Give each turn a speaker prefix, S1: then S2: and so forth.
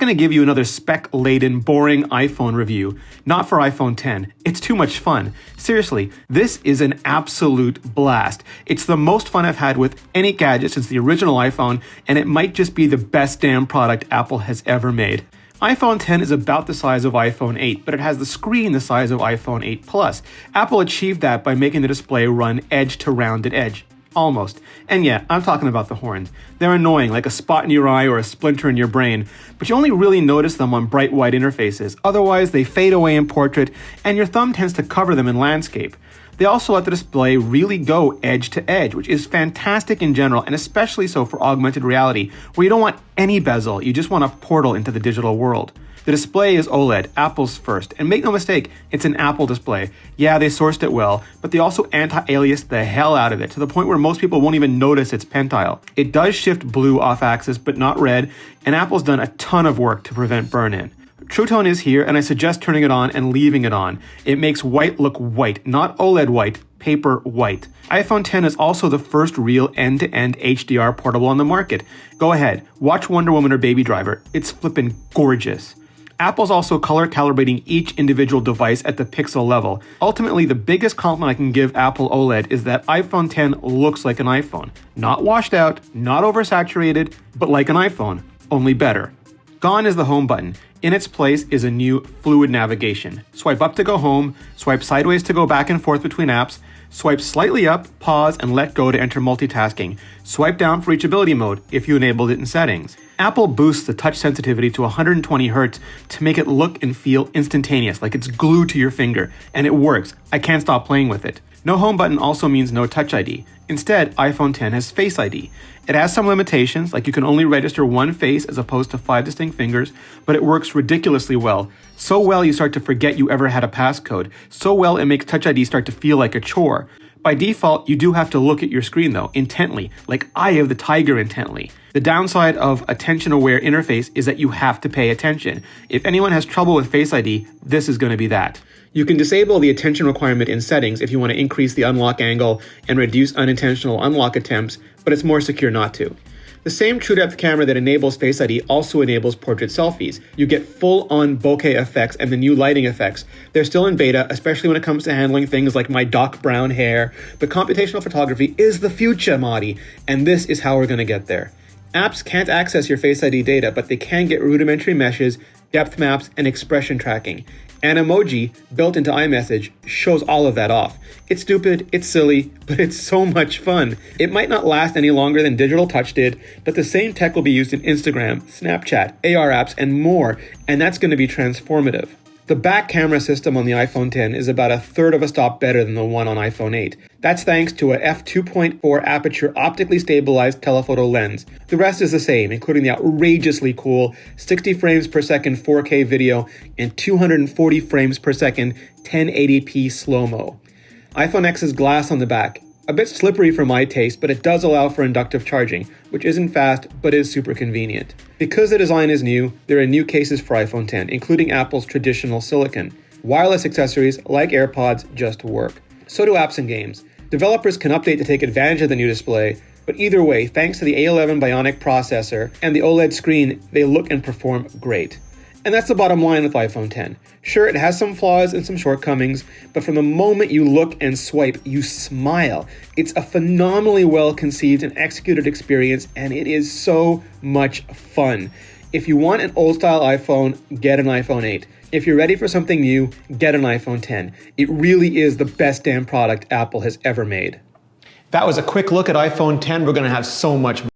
S1: going to give you another spec-laden, boring iPhone review. Not for iPhone 10. It's too much fun. Seriously, this is an absolute blast. It's the most fun I've had with any gadget since the original iPhone, and it might just be the best damn product Apple has ever made. iPhone 10 is about the size of iPhone 8, but it has the screen the size of iPhone 8 Plus. Apple achieved that by making the display run edge to rounded edge. Almost. And yeah, I'm talking about the horns. They're annoying, like a spot in your eye or a splinter in your brain, but you only really notice them on bright white interfaces. Otherwise, they fade away in portrait, and your thumb tends to cover them in landscape. They also let the display really go edge to edge, which is fantastic in general, and especially so for augmented reality, where you don't want any bezel, you just want a portal into the digital world. The display is OLED, Apple's first, and make no mistake, it's an Apple display. Yeah, they sourced it well, but they also anti-aliased the hell out of it, to the point where most people won't even notice it's pentile. It does shift blue off axis, but not red, and Apple's done a ton of work to prevent burn-in. True Tone is here, and I suggest turning it on and leaving it on. It makes white look white, not OLED white, paper white. iPhone 10 is also the first real end-to-end HDR portable on the market. Go ahead, watch Wonder Woman or Baby Driver. It's flippin' gorgeous. Apple's also color calibrating each individual device at the pixel level. Ultimately, the biggest compliment I can give Apple OLED is that iPhone 10 looks like an iPhone. Not washed out, not oversaturated, but like an iPhone, only better. Gone is the home button. In its place is a new fluid navigation. Swipe up to go home, swipe sideways to go back and forth between apps, swipe slightly up, pause, and let go to enter multitasking. Swipe down for reachability mode if you enabled it in settings. Apple boosts the touch sensitivity to 120 Hz to make it look and feel instantaneous, like it's glued to your finger, and it works. I can't stop playing with it. No home button also means no Touch ID. Instead, iPhone 10 has Face ID. It has some limitations, like you can only register one face as opposed to 5 distinct fingers, but it works ridiculously well. So well you start to forget you ever had a passcode. So well it makes Touch ID start to feel like a chore. By default, you do have to look at your screen though, intently, like Eye of the Tiger intently. The downside of attention-aware interface is that you have to pay attention. If anyone has trouble with Face ID, this is going to be that. You can disable the attention requirement in settings if you want to increase the unlock angle and reduce unintentional unlock attempts, but it's more secure not to. The same TrueDepth camera that enables Face ID also enables portrait selfies. You get full-on bokeh effects and the new lighting effects. They're still in beta, especially when it comes to handling things like my Doc Brown hair, but computational photography is the future, Marty, and this is how we're going to get there. Apps can't access your Face ID data, but they can get rudimentary meshes, depth maps, and expression tracking. An emoji built into iMessage shows all of that off. It's stupid, it's silly, but it's so much fun. It might not last any longer than Digital Touch did, but the same tech will be used in Instagram, Snapchat, AR apps, and more, and that's going to be transformative. The back camera system on the iPhone 10 is about a third of a stop better than the one on iPhone 8. That's thanks to a f2.4 aperture optically stabilized telephoto lens. The rest is the same, including the outrageously cool 60 frames per second 4K video and 240 frames per second 1080p slow-mo. iPhone X's glass on the back. A bit slippery for my taste, but it does allow for inductive charging, which isn't fast, but is super convenient. Because the design is new, there are new cases for iPhone 10, including Apple's traditional silicon. Wireless accessories, like AirPods, just work. So do apps and games. Developers can update to take advantage of the new display, but either way, thanks to the A11 Bionic processor and the OLED screen, they look and perform great. And that's the bottom line with iPhone 10. Sure, it has some flaws and some shortcomings, but from the moment you look and swipe, you smile. It's a phenomenally well-conceived and executed experience, and it is so much fun. If you want an old-style iPhone, get an iPhone 8. If you're ready for something new, get an iPhone 10. It really is the best damn product Apple has ever made. That was a quick look at iPhone 10. We're going to have so much more.